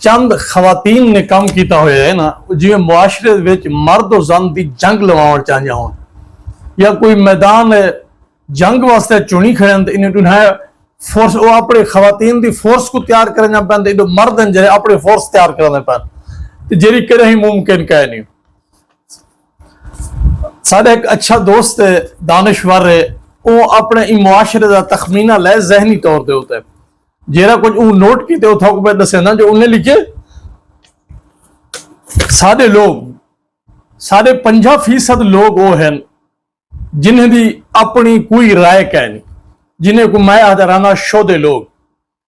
चंद खवातीन ने काम किया होया है ना, जिवें मुआशरे विच मर्द और जन की जंग लवाउण चाहंदियां होण या कोई मैदान जंग वास्ते चुनी खड़े इन्हें टुनाया फोर्स वो अपने खवातीन की फोर्स को तैयार करना पैंदा, जो मर्द हैं जो अपने फोर्स तैयार करने पैन जी कदे ही मुमकिन कह नहीं। साढ़े एक अच्छा दोस्त है दानिश्वर है, वो अपने मुआशरे का तखमीना लै जहनी तौर पर होता है जेरा कुछ वो नोट किए उथों पे दसे ना, जो उन्हें लिखे साढ़े लोग साढ़े 50% लोग वो हैं जिन्हें दी अपनी कोई राय कह नहीं, जिन्हें को मैं आदराना शोधे लोग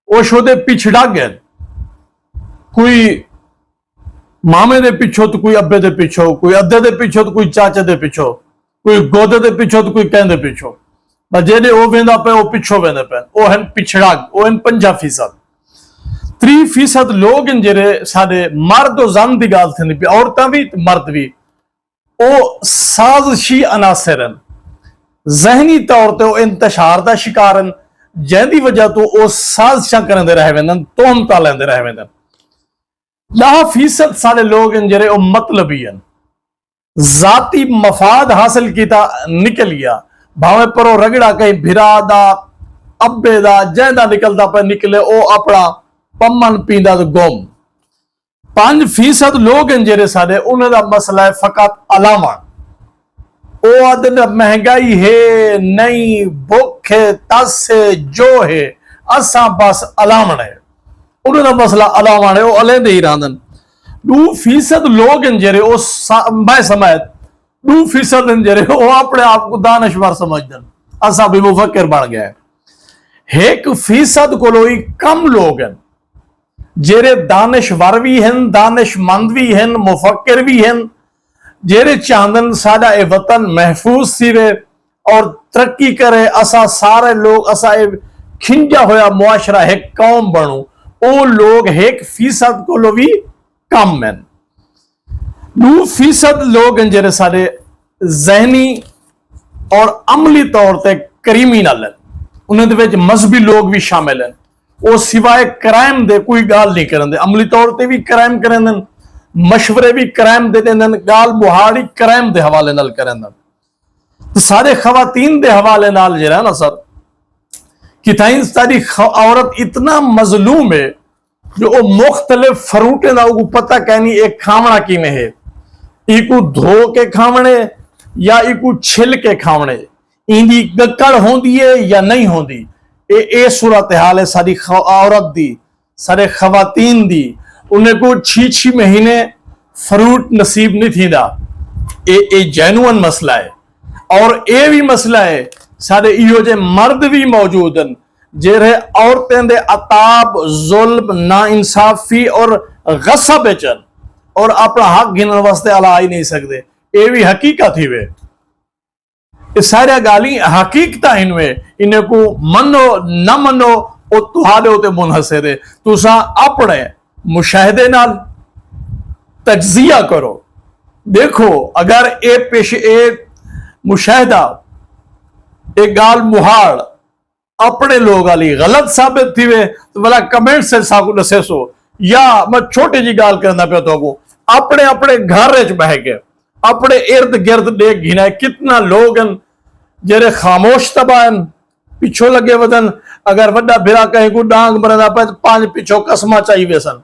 वो शोधे पिछड़ा गए, कोई मामे दे पिछो तो कोई अब्बे दे पिछो, कोई अद्धे दे पिछो तो कोई चाचे दे पिछो, कोई गोदे दे पिछो तो कोई कहने पिछो, जेडे वो वेंदा पे वो पिछो वेंदे पे वो हैं पिछड़ा, वो हैं 50%। 3% लोग हैं जेरे साडे मर्द और जन दी गाल थी पी, औरतां भी मर्द भी वो साजिशी अनासर हैं, जहनी तौर पर वो इंतशार का शिकार हैं, जिंदी वजह तो वो साजिशा करते रह वेंदन, तोहमता लेंदे रह वेंदन। 10% सारे लोग हैं जेरे वो मतलबी हैं, जाती मफाद हासिल किया निकल गया, भावे पर वो रगड़ा कहीं भिरा दा अब्बे दा जैदा निकलता पे निकले वो अपना पम्मन पींदा तो गुम। 5% लोग हैं जेरे सारे उन्हें दा मसला है फकत अलावा, वो आदन महंगाई है नहीं, भुख है, तस है, जो है, असा बस अलावण है, उन्हें दा मसला अलावण है, वो अलेंदे ही रहंदन। 2% लोग हैं जेरे वो मैं समझ 2% हैं जेरे वो अपने आप को दानश्वर समझदन, असा भी मुफक्किर बन गया है। 1% को लोई कम लोग हैं जेरे दानश्वर भी हैं, दानिशमंद भी हैं, मुफक्किर भी हैं, जेरे चाहदन साडा ए वतन महफूज सीवे और तरक्की करे, असा सारे लोग असा खिंजा होया मुआशरा है कौम बनू, वो लोग 1% को लो भी कम हैं। 2% लोग हैं जेरे सारे जहनी और अमली तौर पर क्रिमिनल हैं, उन्हें विच मजहबी लोग भी शामिल हैं, वो सिवाय क्राइम दे कोई गाल नहीं करेंदे, अमली तौर पर भी क्राइम करेंदे, मशवरे भी क्राइम दे देंदे, गाल मुहाड़ी क्राइम दे हवाले नाल करेंदे। तो सारे खवातीन दे हवाले नाल जेरा ना सर कि ताई सारी औरत इतना मजलूम है जो वो मुख्तलिफ फरूटे ना वो पता कहनी एक खावना की में है, इको धो के खावने या इको छिल के खावने, इंदी गक्कड़ होंदी है या नहीं होंदी, ए सूरत हाल है सारी औरत दी, सारे खवातीन दी, उन्हें को 6 महीने फ्रूट नसीब नहीं थींदा, ए जेन्युइन मसला है। और ये भी मसला है सारे इहो जे मर्द भी मौजूद हैं जेरे औरतें दे अताब जुल्म ना इंसाफी और गस्सा बेचन और अपना हक गिनने वास्ते अला ही नहीं सकते, ये भी हकीकत ही वे, ये सारे गाली हकीकत इनमें, इन्हें को मनो न मनो वो तुहारे होते मुनहसर है, तुसा अपने मुशाहिदे नाल तज्जिया करो, देखो अगर ए पेश ए मुशाहिदा एक गाल मुहाड़ अपने लोग वाली गलत साबित थी वे तो भला कमेंट से साकू दसेसो, या मैं छोटी जी गाल करना पे तो अपने अपने घर बह के अपने इर्द गिर्द देख घिना कितना लोग हैं जेरे खामोश तबान पिछो लगे वदन, अगर वड्डा भिरा कहीं को डांग बरदा पे 5 पिछो कसमा चाहिए सन,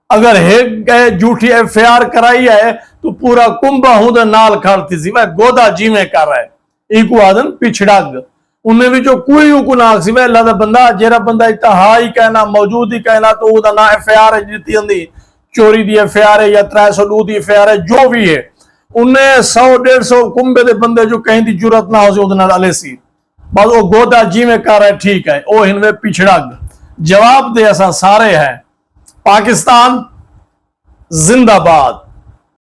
अगर एक गए झूठी FIR कराई है तो पूरा कुंभा हूं नाल खड़ती सी वह गोदा जीवे कर रहा है, इको आदन पिछड़ाग उन्हें भी जो कोई को ना सिवा अल्लाह दा बंदा जेरा बंदा इतना हा ही कहना मौजूद ही कहना तो उदा ना FIR है जीती आंदी, चोरी दी FIR है या 302 दी FIR है, जो भी है उन्हें 100-150 कुंभे दे बंदे जो कहीं दी जरूरत ना हो उदे नाल अले सी, बस वो गोदा जीवे कर रहा है, ठीक है वो इनमें पिछड़ाग जवाब दे असा सारे हैं। पाकिस्तान जिंदाबाद।